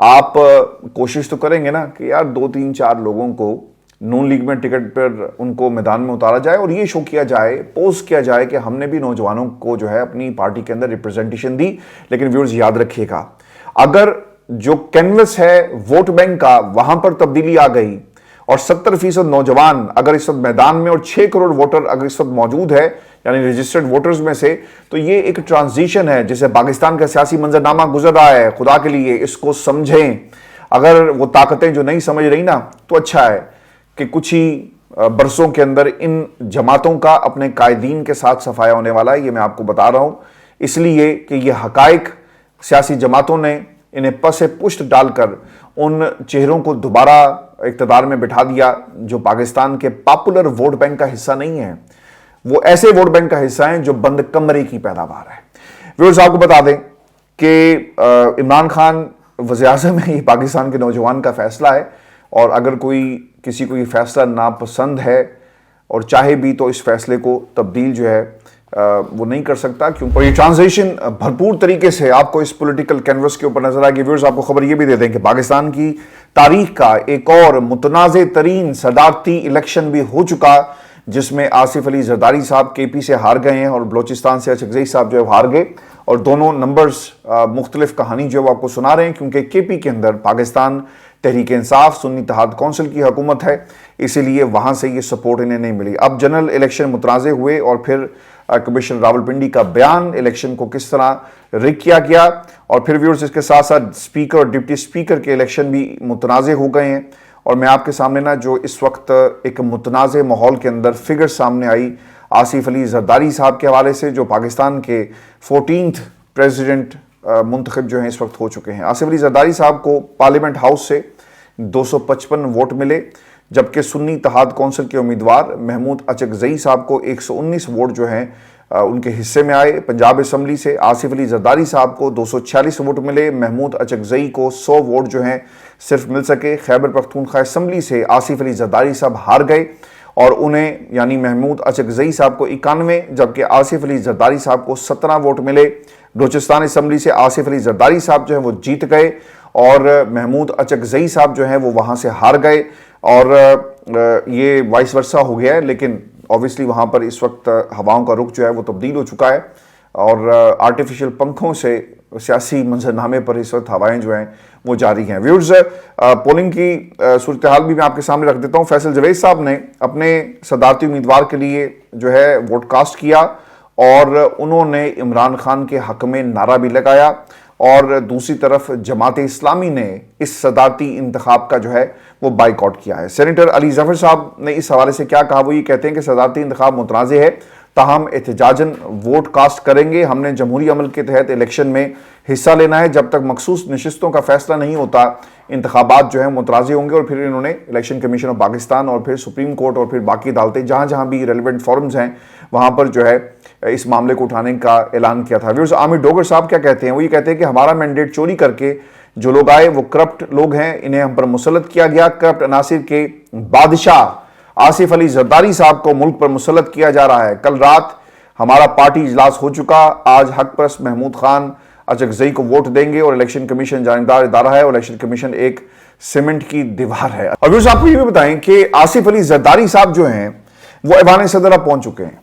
آپ کوشش تو کریں گے نا کہ یار 2-3-4 لوگوں کو نون لیگ میں ٹکٹ پر ان کو میدان میں اتارا جائے اور یہ شو کیا جائے، پوسٹ کیا جائے کہ ہم نے بھی نوجوانوں کو جو ہے اپنی پارٹی کے اندر ریپرزنٹیشن دی۔ لیکن ویورز یاد رکھیے گا، اگر جو کینوس ہے ووٹ بینک کا وہاں پر تبدیلی آ گئی اور 70% نوجوان اگر اس وقت میدان میں اور 6 کروڑ ووٹر اگر اس وقت موجود ہے یعنی رجسٹرڈ ووٹرز میں سے، تو یہ ایک ٹرانزیشن ہے جسے پاکستان کا سیاسی منظرنامہ گزر رہا ہے۔ خدا کے لیے اس کو سمجھیں، اگر وہ طاقتیں جو نہیں سمجھ رہی نا تو اچھا ہے کہ کچھ ہی برسوں کے اندر ان جماعتوں کا اپنے قائدین کے ساتھ صفایا ہونے والا ہے۔ یہ میں آپ کو بتا رہا ہوں اس لیے کہ یہ حقائق سیاسی جماعتوں نے انہیں پس پشت ڈال کر ان چہروں کو دوبارہ اقتدار میں بٹھا دیا جو پاکستان کے پاپولر ووٹ بینک کا حصہ نہیں ہے، وہ ایسے ووٹ بینک کا حصہ ہیں جو بند کمرے کی پیداوار ہے۔ ویورز آپ کو بتا دیں کہ عمران خان وزیر اعظم ہے، یہ پاکستان کے نوجوان کا فیصلہ ہے، اور اگر کسی کو یہ فیصلہ ناپسند ہے اور چاہے بھی تو اس فیصلے کو تبدیل جو ہے وہ نہیں کر سکتا، کیونکہ یہ ٹرانزیشن بھرپور طریقے سے آپ کو اس پولیٹیکل کینوس کے اوپر نظر آئے گی۔ ویورز آپ کو خبر یہ بھی دے دیں کہ پاکستان کی تاریخ کا ایک اور متنازع ترین صدارتی الیکشن بھی ہو چکا، جس میں آصف علی زرداری صاحب کے پی سے ہار گئے ہیں اور بلوچستان سے اچکزئی صاحب جو ہے ہار گئے، اور دونوں نمبرز مختلف کہانی جو ہے آپ کو سنا رہے ہیں، کیونکہ کے پی کے اندر پاکستان تحریک انصاف سنی اتحاد کونسل کی حکومت ہے، اسی لیے وہاں سے یہ سپورٹ انہیں نہیں ملی۔ اب جنرل الیکشن متنازع ہوئے اور پھر کمشنر راولپنڈی کا بیان الیکشن کو کس طرح رگ کیا گیا، اور پھر ویورز اس کے ساتھ ساتھ اسپیکر اور ڈپٹی اسپیکر کے الیکشن بھی متنازع ہو گئے ہیں۔ اور میں آپ کے سامنے نا جو اس وقت ایک متنازع ماحول کے اندر فگر سامنے آئی آصف علی زرداری صاحب کے حوالے سے، جو پاکستان کے 14th پریزیڈنٹ منتخب جو ہیں اس وقت ہو چکے ہیں۔ آصف علی زرداری صاحب کو پارلیمنٹ ہاؤس سے 255 ووٹ ملے، جبکہ سنی اتحاد کونسل کے امیدوار محمود اچکزئی صاحب کو 119 ووٹ جو ہیں ان کے حصے میں آئے۔ پنجاب اسمبلی سے آصف علی زرداری صاحب کو 246 ووٹ ملے، محمود اچکزئی کو 100 ووٹ جو ہیں صرف مل سکے۔ خیبر پختونخوا اسمبلی سے آصف علی زرداری صاحب ہار گئے اور انہیں یعنی محمود اچکزئی صاحب کو 91 جبکہ آصف علی زرداری صاحب کو 17 ووٹ ملے۔ بلوچستان اسمبلی سے آصف علی زرداری صاحب جو ہیں وہ جیت گئے اور محمود اچکزئی صاحب جو ہیں وہ وہاں سے ہار گئے، اور یہ وائس ورثہ ہو گیا ہے، لیکن اوبیسلی وہاں پر اس وقت ہواؤں کا رخ جو ہے وہ تبدیل ہو چکا ہے، اور آرٹیفیشل پنکھوں سے سیاسی منظرنامے پر اس وقت ہوائیں جو ہیں وہ جاری ہیں۔ ویورز پولنگ کی صورتحال بھی میں آپ کے سامنے رکھ دیتا ہوں۔ فیصل جوید صاحب نے اپنے صدارتی امیدوار کے لیے جو ہے ووٹ کاسٹ کیا، اور انہوں نے عمران خان کے حق میں نعرہ بھی لگایا، اور دوسری طرف جماعت اسلامی نے اس صدارتی انتخاب کا جو ہے وہ بائیکاٹ کیا ہے۔ سینیٹر علی ظفر صاحب نے اس حوالے سے کیا کہا، وہ یہ کہتے ہیں کہ صدارتی انتخاب متنازع ہے، تاہم احتجاجاً ووٹ کاسٹ کریں گے۔ ہم نے جمہوری عمل کے تحت الیکشن میں حصہ لینا ہے، جب تک مخصوص نشستوں کا فیصلہ نہیں ہوتا انتخابات جو ہیں متنازع ہوں گے۔ اور پھر انہوں نے الیکشن کمیشن آف پاکستان اور پھر سپریم کورٹ اور پھر باقی عدالتیں جہاں جہاں بھی ریلیونٹ فورمز ہیں وہاں پر جو ہے اس معاملے کو اٹھانے کا اعلان کیا تھا۔ ویورز عامر ڈوگر صاحب کیا کہتے ہیں، وہ یہ کہتے ہیں کہ ہمارا مینڈیٹ چوری کر کے جو لوگ آئے وہ کرپٹ لوگ ہیں، انہیں ہم پر مسلط کیا گیا۔ کرپٹ عناصر کے بادشاہ آصف علی زرداری صاحب کو ملک پر مسلط کیا جا رہا ہے۔ کل رات ہمارا پارٹی اجلاس ہو چکا، آج حق پرست محمود خان اچکزئی کو ووٹ دیں گے، اور الیکشن کمیشن جانبدار ادارہ ہے اور الیکشن کمیشن ایک سیمنٹ کی دیوار ہے۔ اور ویورز آپ کو یہ بھی بتائیں کہ آصف علی زرداری صاحب جو ہیں وہ ایوان صدر اب پہنچ چکے ہیں،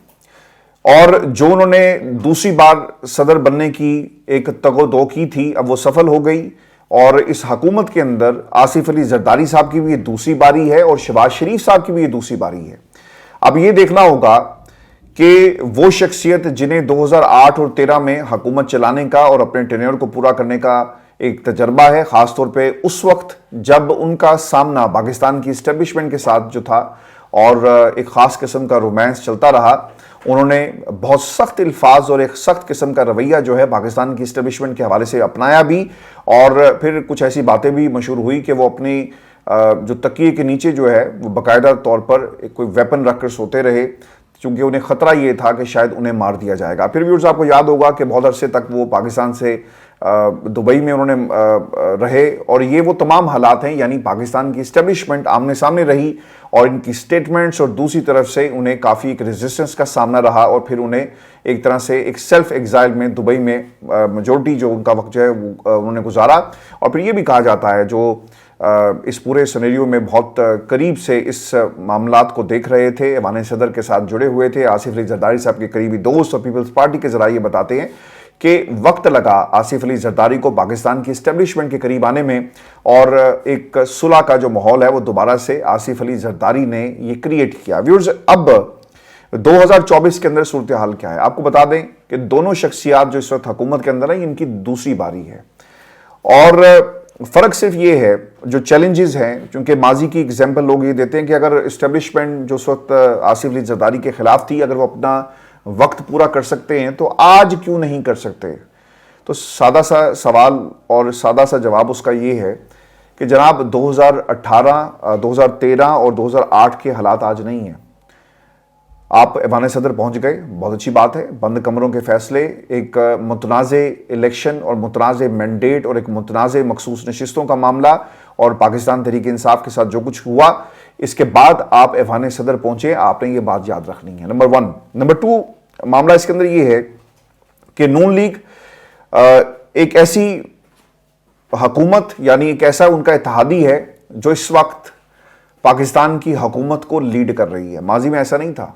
اور جو انہوں نے دوسری بار صدر بننے کی ایک تگ و دو کی تھی اب وہ سفل ہو گئی، اور اس حکومت کے اندر آصف علی زرداری صاحب کی بھی یہ دوسری باری ہے اور شہباز شریف صاحب کی بھی یہ دوسری باری ہے۔ اب یہ دیکھنا ہوگا کہ وہ شخصیت جنہیں 2008 اور 13 میں حکومت چلانے کا اور اپنے ٹینیور کو پورا کرنے کا ایک تجربہ ہے، خاص طور پہ اس وقت جب ان کا سامنا پاکستان کی اسٹیبلشمنٹ کے ساتھ جو تھا اور ایک خاص قسم کا رومانس چلتا رہا، انہوں نے بہت سخت الفاظ اور ایک سخت قسم کا رویہ جو ہے پاکستان کی اسٹیبلشمنٹ کے حوالے سے اپنایا بھی، اور پھر کچھ ایسی باتیں بھی مشہور ہوئی کہ وہ اپنی جو تکیے کے نیچے جو ہے وہ باقاعدہ طور پر کوئی ویپن رکھ کر سوتے رہے، چونکہ انہیں خطرہ یہ تھا کہ شاید انہیں مار دیا جائے گا۔ پھر ویورز آپ کو یاد ہوگا کہ بہت عرصے تک وہ پاکستان سے دبئی میں انہوں نے رہے، اور یہ وہ تمام حالات ہیں، یعنی پاکستان کی اسٹیبلشمنٹ آمنے سامنے رہی اور ان کی سٹیٹمنٹس، اور دوسری طرف سے انہیں کافی ایک ریزسٹنس کا سامنا رہا، اور پھر انہیں ایک طرح سے ایک سیلف ایگزائل میں دبئی میں میجورٹی جو ان کا وقت جو ہے وہ انہوں نے گزارا۔ اور پھر یہ بھی کہا جاتا ہے، جو اس پورے سینیریو میں بہت قریب سے اس معاملات کو دیکھ رہے تھے، ایوان صدر کے ساتھ جڑے ہوئے تھے، آصف علی زرداری صاحب کے قریبی دوست اور پیپلز پارٹی کے ذرائع یہ بتاتے ہیں کہ وقت لگا آصف علی زرداری کو پاکستان کی اسٹیبلشمنٹ کے قریب آنے میں، اور ایک صلح کا جو ماحول ہے وہ دوبارہ سے آصف علی زرداری نے یہ کریٹ کیا۔ ویورز اب 2024 کے اندر صورتحال کیا ہے؟ آپ کو بتا دیں کہ دونوں شخصیات جو اس وقت حکومت کے اندر ہیں، ان کی دوسری باری ہے، اور فرق صرف یہ ہے جو چیلنجز ہیں، چونکہ ماضی کی ایگزامپل لوگ یہ دیتے ہیں کہ اگر اسٹیبلشمنٹ جو اس وقت آصف علی زرداری کے خلاف تھی، اگر وہ اپنا وقت پورا کر سکتے ہیں تو آج کیوں نہیں کر سکتے؟ تو سادہ سا سوال اور سادہ سا جواب اس کا یہ ہے کہ جناب 2018 2013 اور 2008 کے حالات آج نہیں ہیں۔ آپ ایوان صدر پہنچ گئے، بہت اچھی بات ہے، بند کمروں کے فیصلے، ایک متنازع الیکشن اور متنازع مینڈیٹ اور ایک متنازع مخصوص نشستوں کا معاملہ، اور پاکستان تحریک انصاف کے ساتھ جو کچھ ہوا، اس کے بعد آپ ایوان صدر پہنچے، آپ نے یہ بات یاد رکھنی ہے، نمبر 1۔ نمبر 2، معاملہ اس کے اندر یہ ہے کہ نون لیگ ایک ایسی حکومت، یعنی ایک ایسا ان کا اتحادی ہے جو اس وقت پاکستان کی حکومت کو لیڈ کر رہی ہے۔ ماضی میں ایسا نہیں تھا،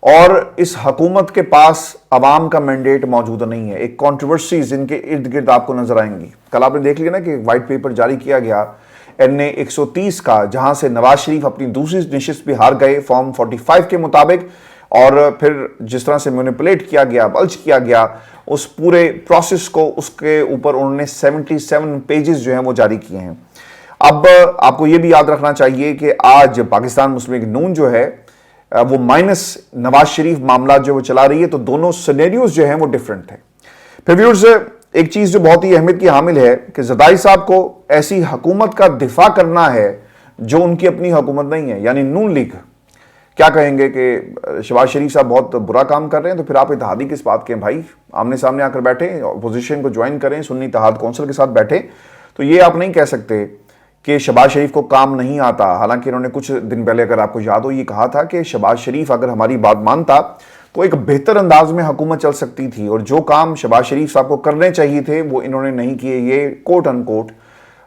اور اس حکومت کے پاس عوام کا مینڈیٹ موجود نہیں ہے۔ ایک کنٹروورسیز ان کے ارد گرد آپ کو نظر آئیں گی۔ کل آپ نے دیکھ لیا نا کہ وائٹ پیپر جاری کیا گیا NA 130 کا، جہاں سے نواز شریف اپنی دوسری نشست بھی ہار گئے فارم 45 کے مطابق، اور پھر جس طرح سے مینیپولیٹ کیا گیا، بلچ کیا گیا اس پورے پروسیس کو، اس کے اوپر انہوں نے 77 پیجز جو ہیں وہ جاری کیے ہیں۔ اب آپ کو یہ بھی یاد رکھنا چاہیے کہ آج پاکستان مسلم لیگ نون جو ہے وہ مائنس نواز شریف معاملات جو وہ چلا رہی ہے، تو دونوں سینیریوز جو ہیں وہ ڈیفرنٹ ہیں۔ پھر ویورز ایک چیز جو بہت ہی اہمیت کی حامل ہے کہ زرداری صاحب کو ایسی حکومت کا دفاع کرنا ہے جو ان کی اپنی حکومت نہیں ہے، یعنی نون لیگ کیا کہیں گے کہ شہباز شریف صاحب بہت برا کام کر رہے ہیں، تو پھر آپ اتحادی کس بات کے ہیں بھائی؟ آمنے سامنے آ کر بیٹھیں، اپوزیشن کو جوائن کریں، سنی اتحاد کونسل کے ساتھ بیٹھیں۔ تو یہ آپ نہیں کہہ سکتے کہ شہباز شریف کو کام نہیں آتا، حالانکہ انہوں نے کچھ دن پہلے اگر آپ کو یاد ہو یہ کہا تھا کہ شہباز شریف اگر ہماری بات مانتا تو ایک بہتر انداز میں حکومت چل سکتی تھی، اور جو کام شہباز شریف صاحب کو کرنے چاہیے تھے وہ انہوں نے نہیں کیے۔ یہ کوٹ ان کوٹ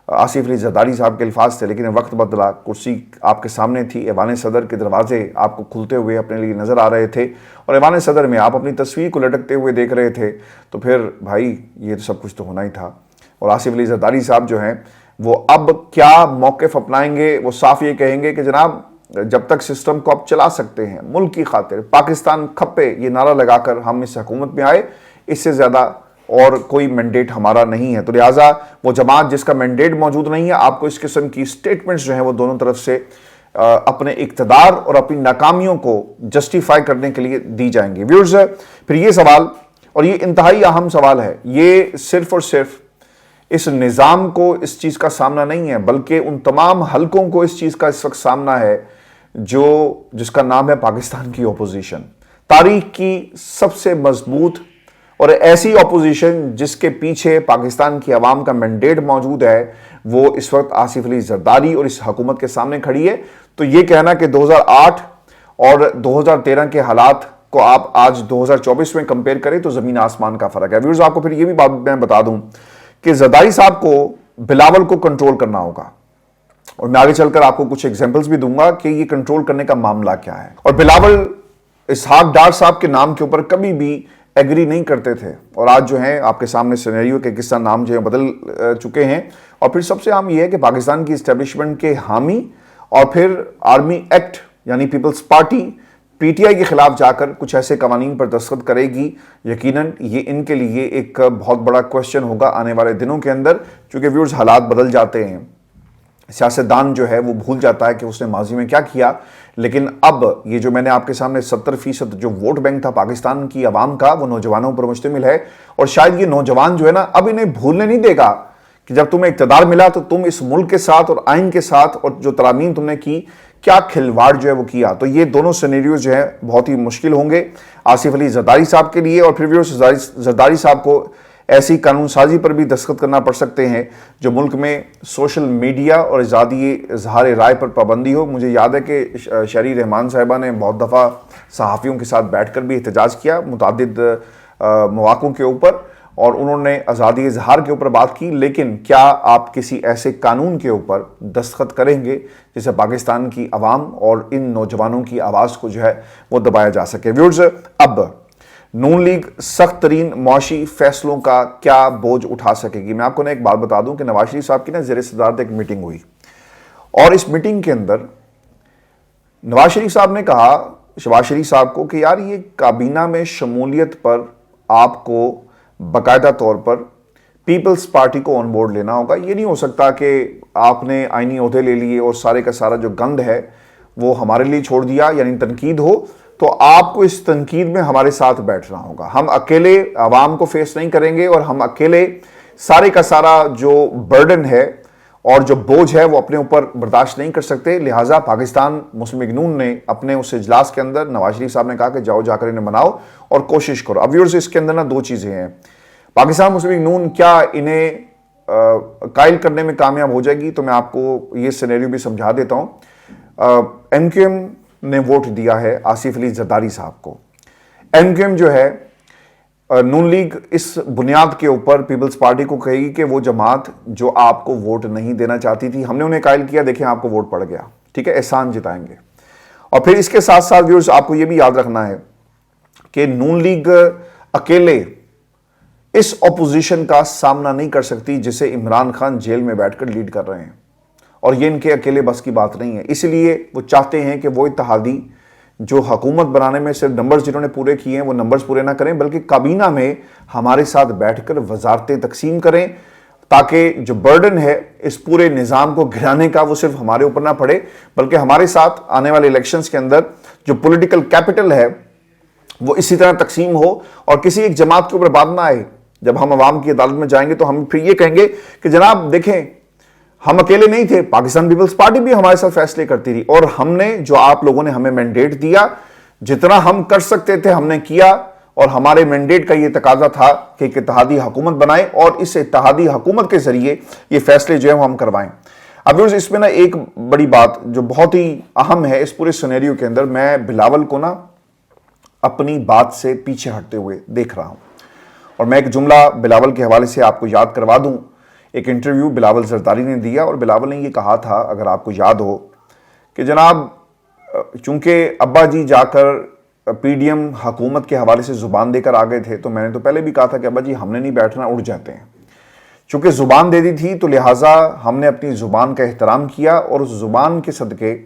آصف علی زرداری صاحب کے الفاظ تھے، لیکن وقت بدلا، کرسی آپ کے سامنے تھی، ایوان صدر کے دروازے آپ کو کھلتے ہوئے اپنے لیے نظر آ رہے تھے، اور ایوان صدر میں آپ اپنی تصویر کو لٹکتے ہوئے دیکھ رہے تھے، تو پھر بھائی یہ سب کچھ تو ہونا ہی تھا۔ اور آصف علی زرداری صاحب جو ہیں وہ اب کیا موقف اپنائیں گے؟ وہ صاف یہ کہیں گے کہ جناب جب تک سسٹم کو آپ چلا سکتے ہیں ملک کی خاطر، پاکستان کھپے، یہ نعرہ لگا کر ہم اس حکومت میں آئے، اس سے زیادہ اور کوئی مینڈیٹ ہمارا نہیں ہے۔ تو لہٰذا وہ جماعت جس کا مینڈیٹ موجود نہیں ہے، آپ کو اس قسم کی سٹیٹمنٹس جو ہیں وہ دونوں طرف سے اپنے اقتدار اور اپنی ناکامیوں کو جسٹیفائی کرنے کے لیے دی جائیں گی۔ ویورز پھر یہ سوال، اور یہ انتہائی اہم سوال ہے، یہ صرف اور صرف اس نظام کو اس چیز کا سامنا نہیں ہے، بلکہ ان تمام حلقوں کو اس چیز کا اس وقت سامنا ہے جس کا نام ہے پاکستان کی اپوزیشن، تاریخ کی سب سے مضبوط اور ایسی اپوزیشن جس کے پیچھے پاکستان کی عوام کا مینڈیٹ موجود ہے، وہ اس وقت آصف علی زرداری اور اس حکومت کے سامنے کھڑی ہے۔ تو یہ کہنا کہ 2008 اور 2013 کے حالات کو آپ آج 2024 میں کمپیئر کریں تو زمین آسمان کا فرق ہے۔ ویورز آپ کو پھر یہ بھی بات میں بتا دوں کہ زرداری صاحب کو بلاول کو کنٹرول کرنا ہوگا، اور میں آگے چل کر آپ کو کچھ ایگزامپلز بھی دوں گا کہ یہ کنٹرول کرنے کا معاملہ کیا ہے۔ اور بلاول اسحاق ڈار صاحب کے نام کے اوپر کبھی بھی ایگری نہیں کرتے تھے، اور آج جو ہیں آپ کے سامنے سینیریو کے قصہ نام جو ہیں بدل چکے ہیں۔ اور پھر سب سے اہم یہ ہے کہ پاکستان کی اسٹیبلشمنٹ کے حامی، اور پھر آرمی ایکٹ یعنی پیپلز پارٹی PTI کے خلاف جا کر کچھ ایسے قوانین پر دستخط کرے گی، یقیناً یہ ان کے لیے ایک بہت بڑا کوشچن ہوگا آنے والے دنوں کے اندر، چونکہ ویورز حالات بدل جاتے ہیں، سیاستدان جو ہے وہ بھول جاتا ہے کہ اس نے ماضی میں کیا کیا، لیکن اب یہ جو میں نے آپ کے سامنے 70% جو ووٹ بینک تھا پاکستان کی عوام کا، وہ نوجوانوں پر مشتمل ہے، اور شاید یہ نوجوان جو ہے نا اب انہیں بھولنے نہیں دے گا کہ جب تمہیں اقتدار ملا تو تم اس ملک کے ساتھ اور آئین کے ساتھ اور جو ترامیم تم نے کی کیا کھلواڑ جو ہے وہ کیا. تو یہ دونوں سینیریوز جو ہیں بہت ہی مشکل ہوں گے آصف علی زرداری صاحب کے لیے, اور پھر زرداری صاحب کو ایسی قانون سازی پر بھی دستخط کرنا پڑ سکتے ہیں جو ملک میں سوشل میڈیا اور آزادی اظہار رائے پر پابندی ہو. مجھے یاد ہے کہ شہری رحمان صاحبہ نے بہت دفعہ صحافیوں کے ساتھ بیٹھ کر بھی احتجاج کیا متعدد مواقعوں کے اوپر, اور انہوں نے آزادی اظہار کے اوپر بات کی. لیکن کیا آپ کسی ایسے قانون کے اوپر دستخط کریں گے جس سے پاکستان کی عوام اور ان نوجوانوں کی آواز کو جو ہے وہ دبایا جا سکے؟ ویورز, اب نون لیگ سخت ترین معاشی فیصلوں کا کیا بوجھ اٹھا سکے گی؟ میں آپ کو ایک بات بتا دوں کہ نواز شریف صاحب کی زیر صدارت ایک میٹنگ ہوئی, اور اس میٹنگ کے اندر نواز شریف صاحب نے کہا شہباز شریف صاحب کو کہ یار یہ کابینہ میں شمولیت پر آپ کو باقاعدہ طور پر پیپلز پارٹی کو آن بورڈ لینا ہوگا. یہ نہیں ہو سکتا کہ آپ نے آئینی عہدے لے لیے اور سارے کا سارا جو گند ہے وہ ہمارے لیے چھوڑ دیا, یعنی تنقید ہو تو آپ کو اس تنقید میں ہمارے ساتھ بیٹھنا ہوگا. ہم اکیلے عوام کو فیس نہیں کریں گے, اور ہم اکیلے سارے کا سارا جو برڈن ہے اور جو بوجھ ہے وہ اپنے اوپر برداشت نہیں کر سکتے. لہٰذا پاکستان مسلم لیگ نون نے اپنے اس اجلاس کے اندر نواز شریف صاحب نے کہا کہ جاؤ جا کر انہیں مناؤ اور کوشش کرو. اب ویورز, اس کے اندر دو چیزیں ہیں. پاکستان مسلم لیگ نون کیا انہیں قائل کرنے میں کامیاب ہو جائے گی؟ تو میں آپ کو یہ سینیریو بھی سمجھا دیتا ہوں. ایم کیو ایم نے ووٹ دیا ہے آصف علی زرداری صاحب کو. ایم کیو ایم جو ہے نون لیگ اس بنیاد کے اوپر پیپلز پارٹی کو کہے گی کہ وہ جماعت جو آپ کو ووٹ نہیں دینا چاہتی تھی, ہم نے انہیں قائل کیا, دیکھیں آپ کو ووٹ پڑ گیا, ٹھیک ہے, احسان جتائیں گے. اور پھر اس کے ساتھ ساتھ ویورز آپ کو یہ بھی یاد رکھنا ہے کہ نون لیگ اکیلے اس اپوزیشن کا سامنا نہیں کر سکتی جسے عمران خان جیل میں بیٹھ کر لیڈ کر رہے ہیں, اور یہ ان کے اکیلے بس کی بات نہیں ہے. اس لیے وہ چاہتے ہیں کہ وہ اتحادی جو حکومت بنانے میں صرف نمبرز جنہوں نے پورے کیے ہیں وہ نمبرز پورے نہ کریں, بلکہ کابینہ میں ہمارے ساتھ بیٹھ کر وزارتیں تقسیم کریں, تاکہ جو برڈن ہے اس پورے نظام کو گرانے کا وہ صرف ہمارے اوپر نہ پڑے, بلکہ ہمارے ساتھ آنے والے الیکشنز کے اندر جو پولیٹیکل کیپٹل ہے وہ اسی طرح تقسیم ہو, اور کسی ایک جماعت کے اوپر بات نہ آئے. جب ہم عوام کی عدالت میں جائیں گے تو ہم پھر یہ کہیں گے کہ جناب دیکھیں ہم اکیلے نہیں تھے, پاکستان پیپلز پارٹی بھی ہمارے ساتھ فیصلے کرتی رہی, اور ہم نے جو آپ لوگوں نے ہمیں مینڈیٹ دیا جتنا ہم کر سکتے تھے ہم نے کیا, اور ہمارے مینڈیٹ کا یہ تقاضا تھا کہ ایک اتحادی حکومت بنائیں اور اس اتحادی حکومت کے ذریعے یہ فیصلے جو ہیں وہ ہم کروائیں. اب اس میں ایک بڑی بات جو بہت ہی اہم ہے اس پورے سینیریو کے اندر, میں بلاول کو اپنی بات سے پیچھے ہٹتے ہوئے دیکھ رہا ہوں, اور میں ایک جملہ بلاول کے حوالے سے آپ کو یاد کروا دوں. ایک انٹرویو بلاول زرداری نے دیا, اور بلاول نے یہ کہا تھا, اگر آپ کو یاد ہو, کہ جناب چونکہ ابا جی جا کر پی ڈی ایم حکومت کے حوالے سے زبان دے کر آ گئے تھے, تو میں نے تو پہلے بھی کہا تھا کہ ابا جی ہم نے نہیں بیٹھنا, اٹھ جاتے ہیں. چونکہ زبان دے دی تھی تو لہٰذا ہم نے اپنی زبان کا احترام کیا, اور اس زبان کے صدقے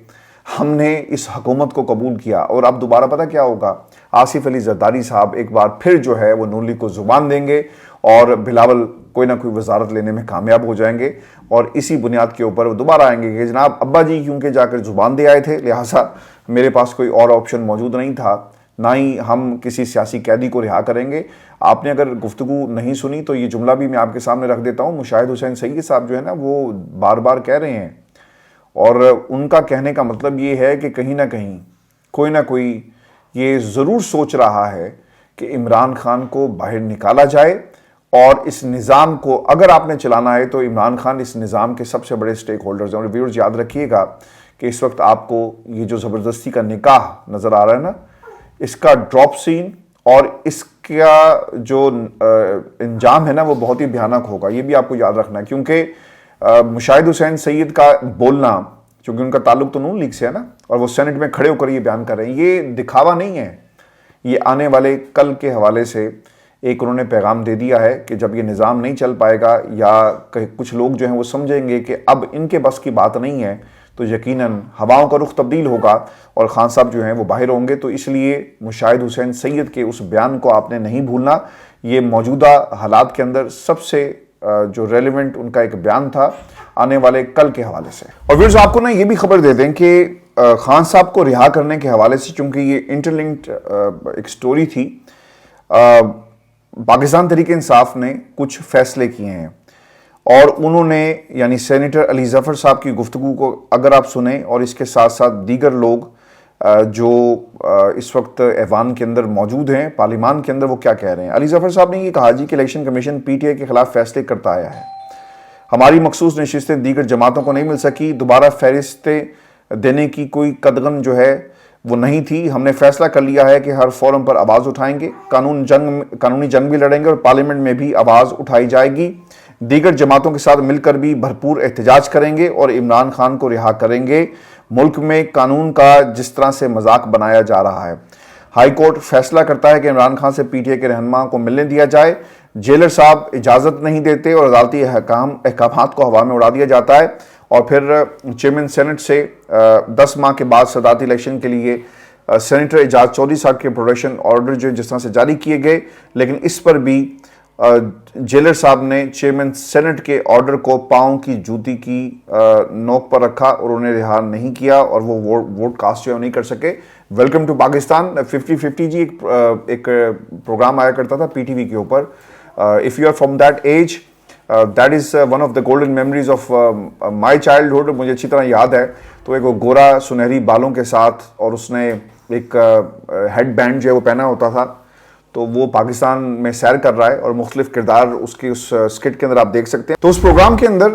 ہم نے اس حکومت کو قبول کیا. اور اب دوبارہ پتہ کیا ہوگا, آصف علی زرداری صاحب ایک بار پھر جو ہے وہ نون لیگ کو زبان دیں گے, اور بلاول کوئی نہ کوئی وزارت لینے میں کامیاب ہو جائیں گے, اور اسی بنیاد کے اوپر وہ دوبارہ آئیں گے کہ جناب ابا جی کیونکہ جا کر زبان دے آئے تھے, لہٰذا میرے پاس کوئی اور آپشن موجود نہیں تھا, نہ ہی ہم کسی سیاسی قیدی کو رہا کریں گے. آپ نے اگر گفتگو نہیں سنی تو یہ جملہ بھی میں آپ کے سامنے رکھ دیتا ہوں. مشاہد حسین سید صاحب جو ہے وہ بار بار کہہ رہے ہیں, اور ان کا کہنے کا مطلب یہ ہے کہ کہیں نہ کہیں کوئی نہ کوئی یہ ضرور سوچ رہا ہے کہ عمران خان کو باہر نکالا جائے, اور اس نظام کو اگر آپ نے چلانا ہے تو عمران خان اس نظام کے سب سے بڑے سٹیک ہولڈرز ہیں. اور ویورز یاد رکھیے گا کہ اس وقت آپ کو یہ جو زبردستی کا نکاح نظر آ رہا ہے اس کا ڈراپ سین اور اس کا جو انجام ہے وہ بہت ہی بھیانک ہوگا. یہ بھی آپ کو یاد رکھنا ہے, کیونکہ مشاہد حسین سید کا بولنا, چونکہ ان کا تعلق تو نون لیگ سے ہے اور وہ سینٹ میں کھڑے ہو کر یہ بیان کر رہے ہیں, یہ دکھاوا نہیں ہے, یہ آنے والے کل کے حوالے سے ایک انہوں نے پیغام دے دیا ہے کہ جب یہ نظام نہیں چل پائے گا, یا کچھ لوگ جو ہیں وہ سمجھیں گے کہ اب ان کے بس کی بات نہیں ہے, تو یقیناً ہواؤں کا رخ تبدیل ہوگا اور خان صاحب جو ہیں وہ باہر ہوں گے. تو اس لیے مشاہد حسین سید کے اس بیان کو آپ نے نہیں بھولنا, یہ موجودہ حالات کے اندر سب سے جو ریلیونٹ ان کا ایک بیان تھا آنے والے کل کے حوالے سے. اور ویورز آپ کو یہ بھی خبر دے دیں کہ خان صاحب کو رہا کرنے کے حوالے سے, چونکہ یہ انٹرلنکڈ ایک سٹوری تھی, پاکستان تحریک انصاف نے کچھ فیصلے کیے ہیں, اور انہوں نے یعنی سینیٹر علی ظفر صاحب کی گفتگو کو اگر آپ سنیں اور اس کے ساتھ ساتھ دیگر لوگ جو اس وقت ایوان کے اندر موجود ہیں پارلیمان کے اندر وہ کیا کہہ رہے ہیں. علی ظفر صاحب نے یہ کہا جی کہ election commission P T I کے خلاف فیصلے کرتا آیا ہے. ہماری مخصوص نشستیں دیگر جماعتوں کو نہیں مل سکی. دوبارہ فہرستیں دینے کی کوئی قدغن جو ہے وہ نہیں تھی. ہم نے فیصلہ کر لیا ہے کہ ہر فورم پر آواز اٹھائیں گے. قانونی جنگ بھی لڑیں گے اور پارلیمنٹ میں بھی آواز اٹھائی جائے گی. دیگر جماعتوں کے ساتھ مل کر بھی بھرپور احتجاج کریں گے اور عمران خان کو رہا کریں گے. ملک میں قانون کا جس طرح سے مذاق بنایا جا رہا ہے. ہائی کورٹ فیصلہ کرتا ہے کہ عمران خان سے پی ٹی آئی کے رہنما کو ملنے دیا جائے. جیلر صاحب اجازت نہیں دیتے اور عدالتی احکامات کو ہوا میں اڑا دیا جاتا ہے. اور پھر چیئرمین سینٹ سے 10 ماہ کے بعد صدارتی الیکشن کے لیے سینیٹر اعجاز چودھری صاحب کے پروڈکشن آرڈر جو جس طرح سے جاری کیے گئے, لیکن اس پر بھی جیلر صاحب نے چیئرمین سینٹ کے آرڈر کو پاؤں کی جوتی کی نوک پر رکھا اور انہیں رہا نہیں کیا اور وہ ووٹ کاسٹ جو نہیں کر سکے. ویلکم ٹو پاکستان 50-50 جی ایک پروگرام آیا کرتا تھا پی ٹی وی کے اوپر. If you are from that age that is one of the golden memories of my childhood. مجھے اچھی طرح یاد ہے. تو ایک وہ گورا سنہری بالوں کے ساتھ اور اس نے ایک ہیڈ بینڈ جو ہے وہ پہنا ہوتا تھا. تو وہ پاکستان میں سیر کر رہا ہے اور مختلف کردار اس کی اس سکٹ کے اندر آپ دیکھ سکتے ہیں. تو اس پروگرام کے اندر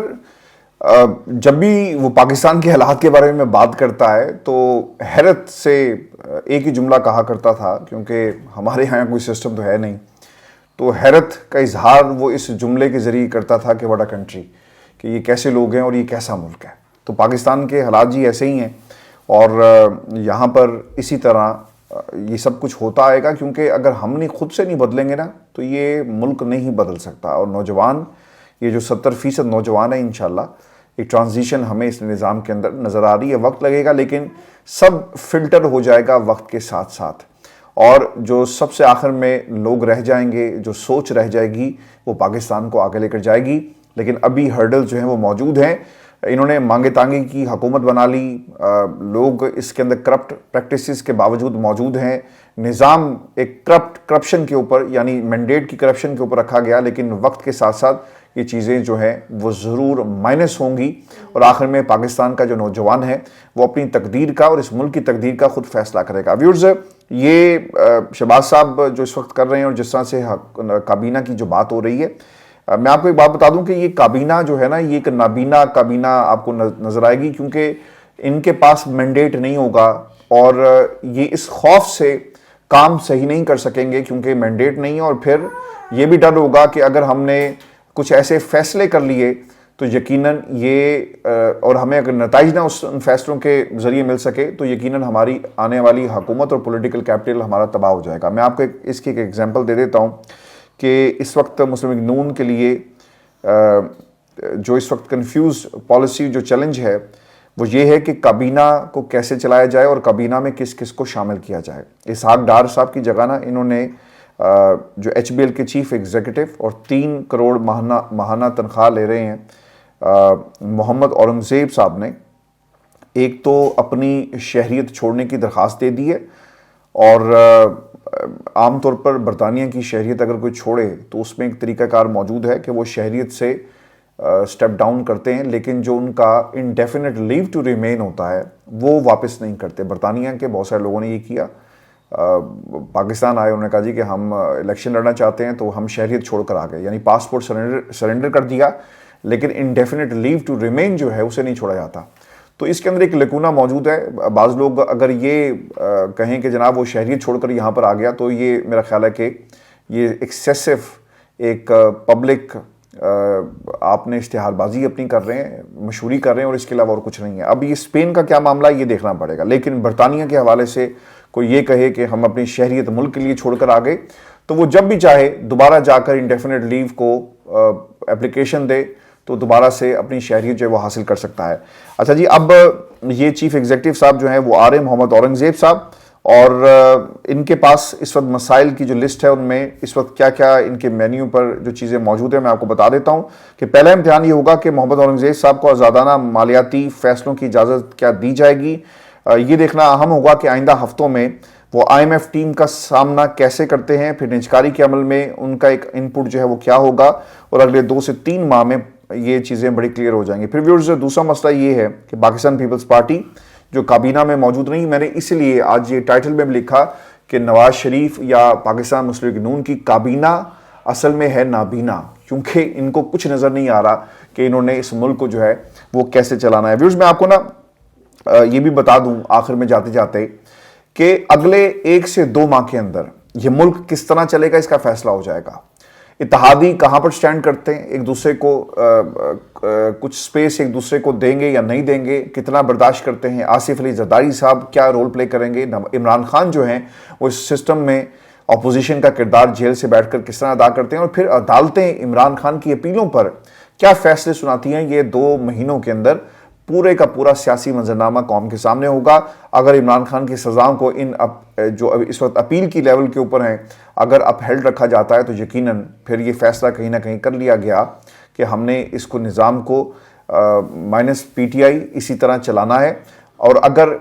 جب بھی وہ پاکستان کے حالات کے بارے میں بات کرتا ہے تو حیرت سے ایک ہی جملہ کہا کرتا تھا, کیونکہ ہمارے یہاں کوئی سسٹم تو ہے نہیں. تو حیرت کا اظہار وہ اس جملے کے ذریعے کرتا تھا کہ واٹ اے کنٹری, کہ یہ کیسے لوگ ہیں اور یہ کیسا ملک ہے. تو پاکستان کے حالات جی ایسے ہی ہیں اور یہاں پر اسی طرح یہ سب کچھ ہوتا آئے گا, کیونکہ اگر ہم نے خود سے نہیں بدلیں گے نا تو یہ ملک نہیں بدل سکتا. اور نوجوان یہ جو 70% نوجوان ہیں انشاءاللہ ایک ٹرانزیشن ہمیں اس نظام کے اندر نظر آ رہی ہے. وقت لگے گا لیکن سب فلٹر ہو جائے گا وقت کے ساتھ ساتھ. اور جو سب سے آخر میں لوگ رہ جائیں گے, جو سوچ رہ جائے گی وہ پاکستان کو آگے لے کر جائے گی. لیکن ابھی ہرڈل جو ہیں وہ موجود ہیں. انہوں نے مانگے تانگے کی حکومت بنا لی. لوگ اس کے اندر کرپٹ پریکٹسز کے باوجود موجود ہیں. نظام ایک کرپشن کے اوپر یعنی مینڈیٹ کی کرپشن کے اوپر رکھا گیا, لیکن وقت کے ساتھ ساتھ یہ چیزیں جو ہیں وہ ضرور مائنس ہوں گی اور آخر میں پاکستان کا جو نوجوان ہے وہ اپنی تقدیر کا اور اس ملک کی تقدیر کا خود فیصلہ کرے گا. ویورز, یہ شہباز صاحب جو اس وقت کر رہے ہیں اور جس طرح سے کابینہ کی جو بات ہو رہی ہے, میں آپ کو ایک بات بتا دوں کہ یہ کابینہ جو ہے نا یہ ایک نابینا کابینہ آپ کو نظر آئے گی, کیونکہ ان کے پاس مینڈیٹ نہیں ہوگا اور یہ اس خوف سے کام صحیح نہیں کر سکیں گے کیونکہ مینڈیٹ نہیں ہے. اور پھر یہ بھی ڈر ہوگا کہ اگر ہم نے کچھ ایسے فیصلے کر لیے تو یقیناً یہ اور ہمیں اگر نتائج نہ ان فیصلوں کے ذریعے مل سکے تو یقیناً ہماری آنے والی حکومت اور پولیٹیکل کیپٹل ہمارا تباہ ہو جائے گا. میں آپ کو اس کی ایک ایگزامپل دے دیتا ہوں کہ اس وقت مسلم لیگ نون کے لیے جو اس وقت کنفیوز پالیسی جو چیلنج ہے وہ یہ ہے کہ کابینہ کو کیسے چلایا جائے اور کابینہ میں کس کس کو شامل کیا جائے. اسحاق ڈار صاحب کی جگہ نا انہوں نے جو ایچ بی ایل کے چیف ایگزیکٹو اور 3 کروڑ ماہانہ تنخواہ لے رہے ہیں محمد اورنگزیب صاحب نے, ایک تو اپنی شہریت چھوڑنے کی درخواست دے دی ہے. اور عام طور پر برطانیہ کی شہریت اگر کوئی چھوڑے تو اس میں ایک طریقہ کار موجود ہے کہ وہ شہریت سے سٹیپ ڈاؤن کرتے ہیں, لیکن جو ان کا انڈیفینٹ لیو ٹو ریمین ہوتا ہے وہ واپس نہیں کرتے. برطانیہ کے بہت سارے لوگوں نے یہ کیا, پاکستان آئے, انہوں نے کہا جی کہ ہم الیکشن لڑنا چاہتے ہیں تو ہم شہریت چھوڑ کر آ گئے, یعنی پاسپورٹ سرنڈر کر دیا لیکن انڈیفینٹ لیو ٹو ریمین جو ہے اسے نہیں چھوڑا جاتا. تو اس کے اندر ایک لکونہ موجود ہے. بعض لوگ اگر یہ کہیں کہ جناب وہ شہریت چھوڑ کر یہاں پر آ گیا تو یہ میرا خیال ہے کہ یہ ایکسیسو ایک پبلک آپ نے اشتہار بازی اپنی کر رہے ہیں, مشہوری کر رہے ہیں اور اس کے علاوہ اور کچھ نہیں ہے. اب یہ اسپین کا کیا معاملہ ہے یہ دیکھنا پڑے گا, لیکن برطانیہ کے حوالے سے کوئی یہ کہے کہ ہم اپنی شہریت ملک کے لیے چھوڑ کر آ گئے تو وہ جب بھی چاہے دوبارہ جا کر انڈیفینٹ لیو کو اپلیکیشن دے تو دوبارہ سے اپنی شہریت جو ہے وہ حاصل کر سکتا ہے. اچھا جی, اب یہ چیف ایگزیکٹو صاحب جو ہیں وہ آ رہے ہیں محمد اورنگزیب صاحب, اور ان کے پاس اس وقت مسائل کی جو لسٹ ہے ان میں اس وقت کیا کیا ان کے مینیو پر جو چیزیں موجود ہیں میں آپ کو بتا دیتا ہوں. کہ پہلا امتحان یہ ہوگا کہ محمد اورنگزیب صاحب کو آزادانہ مالیاتی فیصلوں کی اجازت کیا دی جائے گی. یہ دیکھنا اہم ہوگا کہ آئندہ ہفتوں میں وہ آئی ایم ایف ٹیم کا سامنا کیسے کرتے ہیں, پھر نجکاری کے عمل میں ان کا ایک ان پٹ جو ہے وہ کیا ہوگا, اور اگلے 2 سے 3 ماہ میں یہ چیزیں بڑی کلیئر ہو جائیں گی. پھر ویورز دوسرا مسئلہ یہ ہے کہ پاکستان پیپلز پارٹی جو کابینہ میں موجود نہیں. میں نے اس لیے آج یہ ٹائٹل میں بھی لکھا کہ نواز شریف یا پاکستان مسلم لیگ نون کی کابینہ اصل میں ہے نابینا, کیونکہ ان کو کچھ نظر نہیں آ رہا کہ انہوں نے اس ملک کو جو ہے وہ کیسے چلانا ہے. ویورز میں آپ کو نا یہ بھی بتا دوں آخر میں جاتے جاتے کہ اگلے 1 سے 2 ماہ کے اندر یہ ملک کس طرح چلے گا اس کا فیصلہ ہو جائے گا. اتحادی کہاں پر سٹینڈ کرتے ہیں, ایک دوسرے کو کچھ سپیس ایک دوسرے کو دیں گے یا نہیں دیں گے, کتنا برداشت کرتے ہیں. آصف علی زرداری صاحب کیا رول پلے کریں گے, عمران خان جو ہیں وہ اس سسٹم میں اپوزیشن کا کردار جیل سے بیٹھ کر کس طرح ادا کرتے ہیں, اور پھر عدالتیں عمران خان کی اپیلوں پر کیا فیصلے سناتی ہیں. یہ 2 مہینوں کے اندر پورے کا پورا سیاسی منظرنامہ قوم کے سامنے ہوگا. اگر عمران خان کی سزاؤں کو ان جو اس وقت اپیل کی لیول کے اوپر ہیں اگر اپ ہیلڈ رکھا جاتا ہے تو یقیناً پھر یہ فیصلہ کہیں نہ کہیں کر لیا گیا کہ ہم نے اس کو نظام کو مائنس پی ٹی آئی اسی طرح چلانا ہے. اور اگر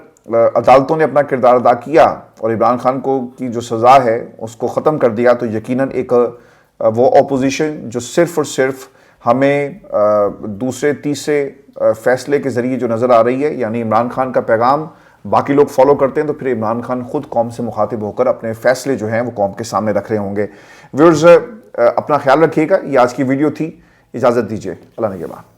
عدالتوں نے اپنا کردار ادا کیا اور عمران خان کو کی جو سزا ہے اس کو ختم کر دیا تو یقیناً ایک وہ اپوزیشن جو صرف اور صرف ہمیں دوسرے تیسرے فیصلے کے ذریعے جو نظر آ رہی ہے, یعنی عمران خان کا پیغام باقی لوگ فالو کرتے ہیں تو پھر عمران خان خود قوم سے مخاطب ہو کر اپنے فیصلے جو ہیں وہ قوم کے سامنے رکھ رہے ہوں گے. ویورز اپنا خیال رکھیے گا. یہ آج کی ویڈیو تھی, اجازت دیجیے, اللہ نگہبان.